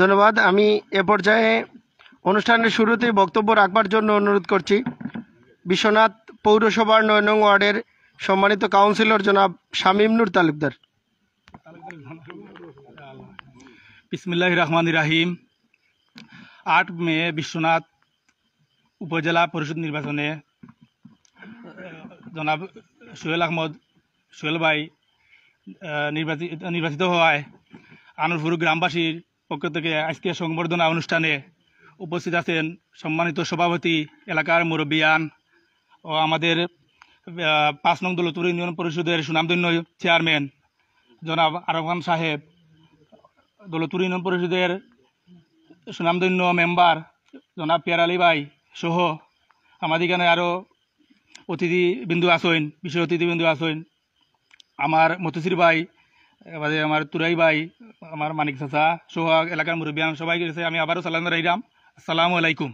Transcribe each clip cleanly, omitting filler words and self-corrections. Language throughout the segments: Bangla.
ধন্যবাদ। আমি এ পর্যায়ে অনুষ্ঠানের শুরুতেই বক্তব্য রাখবার জন্য অনুরোধ করছি বিশ্বনাথ পৌরসভার ৯ নং ওয়ার্ডের সম্মানিত কাউন্সিলর জনাব শামীম নূর তালুকদার। বিসমিল্লাহির রহমানির রহিম। ৮ মে বিশ্বনাথ উপজেলা পরিষদ নির্বাচনে জনাব সোহেল আহমদ সোহেল ভাই নির্বাচিত হওয়ায় আনন্দপুর গ্রামবাসীর পক্ষ থেকে আজকে সংবর্ধনা অনুষ্ঠানে উপস্থিত আছেন সম্মানিত সভাপতি, এলাকার মুরব্বিয়ান ও আমাদের ৫ নং দৌলতপুর ইউনিয়ন পরিষদের সুনামধন্য চেয়ারম্যান জনাব আরব খান সাহেব, দৌলতপুর ইউনিয়ন পরিষদের সুনামধন্য মেম্বার জনাব পিয়ার আলী ভাই সহ আমাদের এখানে আরও অতিথিবৃন্দু আসেন, বিশেষ অতিথিবৃন্দু আসেন, আমার মতসির ভাই, এবারে আমার তুরাই ভাই, আমার মানিক চাচা সহ এলাকার মুরব্বিয়ান সবাই গেছে। আমি আবারও সালাম রাইলাম, আসসালামু আলাইকুম।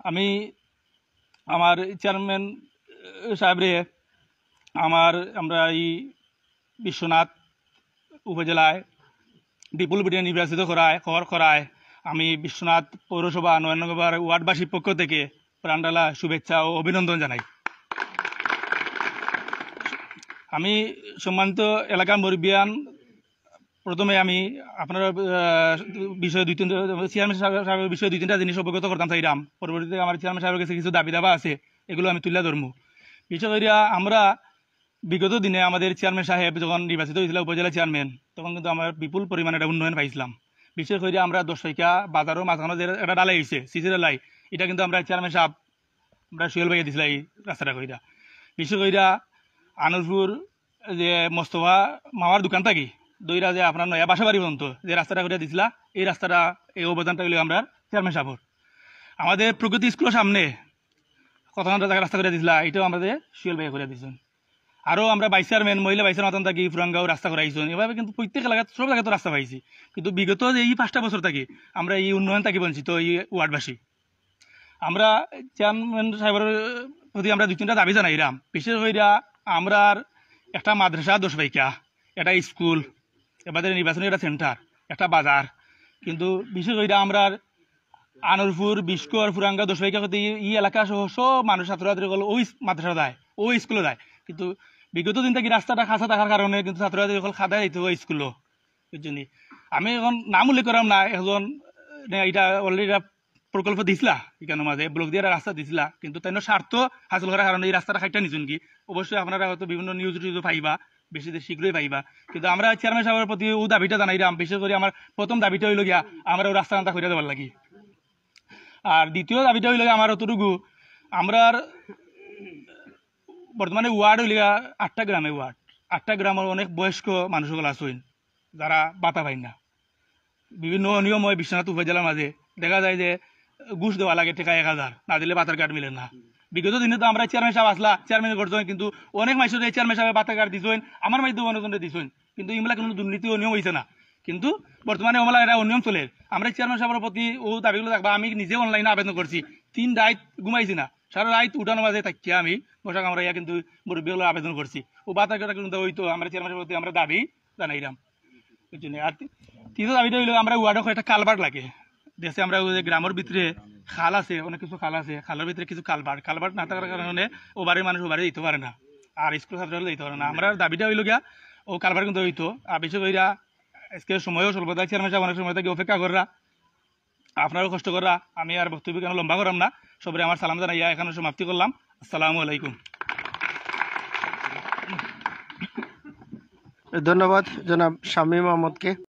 আমি আমার চেয়ারম্যান সাহেবরে আমরা এই বিশ্বনাথ উপজেলায় বিপুল ভোটে নির্বাচিত করায় আমি বিশ্বনাথ পৌরসভা ৯ নম্বর ওয়ার্ডবাসীর পক্ষ থেকে প্রাণঢালা শুভেচ্ছা ও অভিনন্দন জানাই। আমি সম্মানিত এলাকার মুরব্বিয়ান, প্রথমে আমি আপনার বিষয়ে চেয়ারম্যান সাহেবের বিষয়ে ২-৩টা জিনিস অবগত করতাম চাইলাম। পরবর্তীতে আমার চেয়ারম্যান সাহেবের কাছে কিছু দাবি দাবা আছে, এগুলো আমি তুলে ধরবো। বিশেষ করে আমরা বিগত দিনে আমাদের চেয়ারম্যান সাহেব যখন নির্বাচিত হয়েছিল উপজেলা চেয়ারম্যান, তখন কিন্তু আমরা বিপুল পরিমাণে একটা উন্নয়ন পাইছিলাম। বিশেষ করে আমরা ১০ টাকা বাজারও মাঝখানে যে একটা ডালাই হয়েছে সিসি ডালাই, এটা কিন্তু আমরা চেয়ারম্যান সাহেব আমরা সোহেল ভাইয়া দিছিলাম এই রাস্তাটা কইরা। বিশেষ করে আনন্দপুর যে মোস্তফা মামার দোকান থাকি দইরা যে আপনার নয়া বাসাবাড়ি পর্যন্ত যে রাস্তাটা করে দিছিলা, এই রাস্তাটা এই অবদানটা হইল আমরা চেয়ারম্যান সাহেবর। আমাদের প্রগতি স্কুলের সামনে কত রাস্তা করে দিছিলা, এটাও আমাদের সোহেল ভাইয়া করে দিয়েছেন। আরও আমরা ভাইস চেয়ারম্যান, মহিলা ভাইস চেয়ারম্যান থাকি ফুরাঙ্গাও রাস্তা করাইছেন। এভাবে কিন্তু প্রত্যেক এলাকায় সব জায়গায় তো রাস্তা পাইছি, কিন্তু বিগত এই 5টা বছর থাকি আমরা এই উন্নয়ন থাকি বঞ্চিত এই ওয়ার্ডবাসী। আমরা চেয়ারম্যান সাহেবের প্রতি আমরা 2-3টা দাবি জানাইলাম। বিশেষ করে আমরা একটা মাদ্রাসা 10 পাইকা, একটা স্কুল, এবারে নির্বাচনী একটা সেন্টার, একটা বাজার, কিন্তু বিশেষ করে আমরা আনন্দপুর, বিস্কর, ফুরাঙ্গা 10 পাইকা করতে এই এলাকা সহ সব মানুষ ছাত্রছাত্রী ওই মাদ্রাসা দেয়, ওই স্কুলে দেয়। কিন্তু বিগত দিন থেকে রাস্তাটা খাঁচা থাকার কারণে কিন্তু ছাত্রছাত্রী খাদা দিতে ওই স্কুলও। এই জন্যই আমি এখন নাম উল্লেখ করাম না, এখন এটা অলরেডি প্রকল্প দিছিলা এখানের মাঝে ব্লক দিয়ে রাস্তা দিছিলা, কিন্তু তাই স্বার্থ হাসিল করার কারণে এই রাস্তাটা খাইটা নিছুন কি। অবশ্যই আপনারা হয়তো বিভিন্ন নিউজ টিউজ পাইবা, বেশি শীঘ্রই পাইবা। কিন্তু আমরা চেয়ারম্যান সাহেবের প্রতি ও দাবিটা জানাইলাম। বিশেষ করে আমার প্রথম দাবিটা হইল গিয়া আমরা ও রাস্তা করে দেওয়ার লাগি। আর দ্বিতীয় দাবিটা হইল আমার অতটুকু, আমরা বর্তমানে ওয়ার্ড হইল 8টা গ্রামে ওয়ার্ড, 8টা গ্রামের অনেক বয়স্ক মানুষগুলো আছেন যারা বাতা পাই না। বিভিন্ন অনিয়ম হয় বিশ্বনাথ উপজেলার মাঝে, দেখা যায় যে ঘুষ দেওয়া লাগে টাকা 1000, না দিলে বাতার কার্ড মিলে না। বিগত দিনে তো আমরা চেয়ারম্যান সাহেব আসলা চেয়ারম্যান করছেন, কিন্তু অনেক মানুষ চেয়ারম্যান সাহেব বাতার কার্ড দিচ্ছেন, আমার মাধ্যমে অনেকজনে দিচ্ছেন, কিন্তু এগুলা কোনো দুর্নীতি অনিয়ম হয়েছে না। কিন্তু বর্তমানে ওমলা এটা অনিয়ম চলে। আমরা চেয়ারম্যান সাহেবের প্রতি ও দাবিগুলো থাকবা। আমি নিজে অনলাইনে আবেদন করছি, 3 রাত ঘুমাইছি না, সারা রাত উঠানো মাঝে থাকিয়া আমি বসাক আমরা কিন্তু মুরব্বীগুলো আবেদন করছি। ও বাতার কার্ড কিন্তু ওই তো আমরা চেয়ারম্যান সাহেবের প্রতি আমরা দাবি জানাইলাম। ওই জন্য আর তৃতীয় দাবিটা হইলো আমরা ওয়ার্ডে একটা কালভার্ট লাগে। দেশে আমরা গ্রামের ভিতরে খাল আছে, অনেক কিছু খাল আছে, খালের ভিতরে কিছু কালভার্ট না থাকার কারণে ও বাড়ির মানুষ ও বাড়ি দিতে পারে না, আর স্কুল ছাত্র হলে দিতে পারে না। আমরা দাবিটা হইল গিয়া ও কালভার্ট কিন্তু হইতো। আর বিশেষ করে আজকে সময়ও স্বল্পতা, চেয়ারম্যান সাহেব অনেক সময় থেকে অপেক্ষা করা, আপনারও কষ্ট করা। আমি আর বক্তব্য কেন লম্বা করাম না, সবাই আমার সালাম জানাইয়া এখানে সমাপ্তি করলাম। আসসালামু আলাইকুম। ধন্যবাদ জনাব শামীম আহমদকে।